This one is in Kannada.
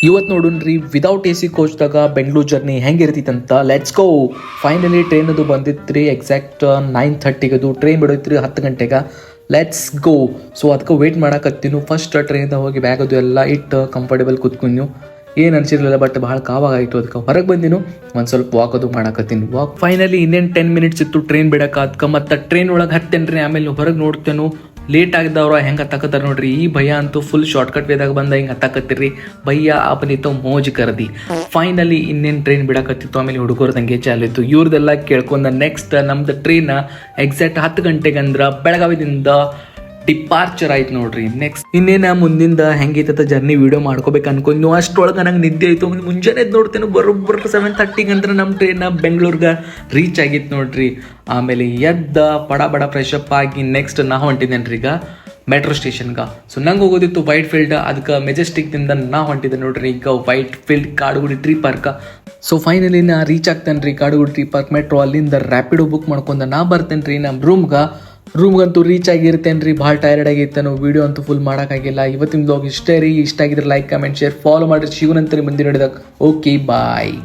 ಇವತ್ತು ನೋಡೋಣ್ರಿ ವಿದೌಟ್ ಎ ಸಿ ಕೋಚ್ದಾಗ ಬೆಂಗಳೂರು ಜರ್ನಿ ಹೆಂಗಿರ್ತೈತಂತ. Let's go. ಫೈನಲಿ ಟ್ರೈನ್ ಅದು ಬಂದಿತ್ತು ರೀ, ಎಕ್ಸಾಕ್ಟ್ 9:30 ಅದು ಟ್ರೈನ್ ಬಿಡೋಯ್ತು ರೀ 10 ಗಂಟೆಗೆ. Let's go. ಸೊ ಅದಕ್ಕೆ ವೇಟ್ ಮಾಡಕತ್ತೀನಿ. ಫಸ್ಟ್ ಟ್ರೈನ್ದಾಗ ಹೋಗಿ ಬ್ಯಾಗ್ ಅದು ಎಲ್ಲ ಇಟ್ಟು ಕಂಫರ್ಟೇಬಲ್ ಕೂತ್ಕೊಂಡು ಏನು ಅನ್ಸಿರ್ಲಿಲ್ಲ, ಬಟ್ ಭಾಳ ಕಾವಾಗಾಯಿತು. ಅದಕ್ಕೆ ಹೊರಗೆ ಬಂದಿನು ಒಂದು ಸ್ವಲ್ಪ ವಾಕ್ ಅದು ಮಾಡಕತ್ತೀನಿ. ವಾಕ್ ಫೈನಲಿ ಇನ್ನೇನು 10 ಮಿನಿಟ್ಸ್ ಇತ್ತು ಟ್ರೈನ್ ಬಿಡಕ್ಕೆ. ಮತ್ತು ಟ್ರೈನ್ ಒಳಗೆ ಹತ್ತೇನೆ ರೀ. ಆಮೇಲೆ ಹೊರಗೆ ನೋಡ್ತೇನು ಲೇಟ್ ಆಗಿದವ್ರು ಹೆಂಗೆ ಹತ್ತಾಕತ್ತಾರ ನೋಡ್ರಿ. ಈ ಭಯ ಅಂತೂ ಫುಲ್ ಶಾರ್ಟ್ಕಟ್ ವೇದಾಗ ಬಂದ ಹಿಂಗೆ ಹತ್ತಾಕತ್ತಿರಿ. ಭಯ್ಯ ಆಪನಿತ್ತು ಮೋಜ್ ಕರ್ದಿ. ಫೈನಲಿ ಇನ್ನೇನು ಟ್ರೈನ್ ಬಿಡಕತ್ತಿತ್ತು. ಆಮೇಲೆ ಹುಡುಗರ್ದಂಗೆ ಚಾಲಿತ್ತು. ಇವ್ರದೆಲ್ಲ ಕೇಳ್ಕೊಂಡ ನೆಕ್ಸ್ಟ್ ನಮ್ದು ಟ್ರೈನ್ ಎಕ್ಸಾಕ್ಟ್ 10 ಗಂಟೆಗೆ ಅಂದ್ರೆ ಬೆಳಗಾವಿದಿಂದ ಡಿಪಾರ್ಚರ್ ಆಯ್ತು ನೋಡ್ರಿ. ನೆಕ್ಸ್ಟ್ ಇನ್ನೇನು ಮುಂದಿಂದ ಹೆಂಗೈತ ಜರ್ನಿ ವಿಡಿಯೋ ಮಾಡ್ಕೋಬೇಕು ಅನ್ಕೊಂಡು ಅಷ್ಟೊಳಗೆ ನಂಗೆ ನಿದ್ದೆ ಆಯಿತು. ಮುಂಜಾನೆ ನೋಡ್ತೇನೆ ಬರೋಬ್ಬರ 7:30 ಅಂದ್ರೆ ನಮ್ಮ ಟ್ರೈನ್ ಬೆಂಗಳೂರಿಗೆ ರೀಚ್ ಆಗಿತ್ತು ನೋಡ್ರಿ. ಆಮೇಲೆ ಎದ್ದ ಬಡ ಫ್ರೆಶ್ ಅಪ್ ಆಗಿ ನೆಕ್ಸ್ಟ್ ನಾ ಹೊಂಟಿದ್ದೇನೆ ರೀ ಈಗ ಮೆಟ್ರೋ ಸ್ಟೇಷನ್ಗೆ. ಸೊ ನಂಗೆ ಹೋಗೋದಿತ್ತು ವೈಟ್ ಫೀಲ್ಡ್, ಅದಕ್ಕೆ ಮೆಜೆಸ್ಟಿಕ್ದಿಂದ ನಾ ಹೊಂಟಿದ್ದೆ ನೋಡ್ರಿ ಈಗ Whitefield Kadugodi tree park. So finally ನಾ ರೀಚ್ ಆಗ್ತೇನೆ ರೀ ಕಾಡುಗುಡಿ ಟ್ರೀ ಪಾರ್ಕ್ ಮೆಟ್ರೋ. ಅಲ್ಲಿಂದ ರ್ಯಾಪಿಡೋ ಬುಕ್ ಮಾಡ್ಕೊಂಡು ನಾ ಬರ್ತೇನೆ ರೀ ನಮ್ಮ ರೂಮ್ಗಂತೂ ರೀಚ್ ಆಗಿರ್ತೇನೆ ರೀ. ಭಾಳ ಟೈರ್ಡ್ ಆಗಿತ್ತು. ನಾವು ವೀಡಿಯೋ ಅಂತೂ ಫುಲ್ ಮಾಡೋಕ್ಕಾಗಿಲ್ಲ. ಇವತ್ತಿನ ಬ್ಲಾಗ್ ಇಷ್ಟೇ ರೀ. ಇಷ್ಟ ಆಗಿದ್ರೆ ಲೈಕ್ ಕಮೆಂಟ್ ಶೇರ್ ಫಾಲೋ ಮಾಡಿರಿ. ಸಿಗೋಣಂತ ಮುಂದಿನ ಹಿಡಿದಾಗ. ಓಕೆ ಬಾಯ್.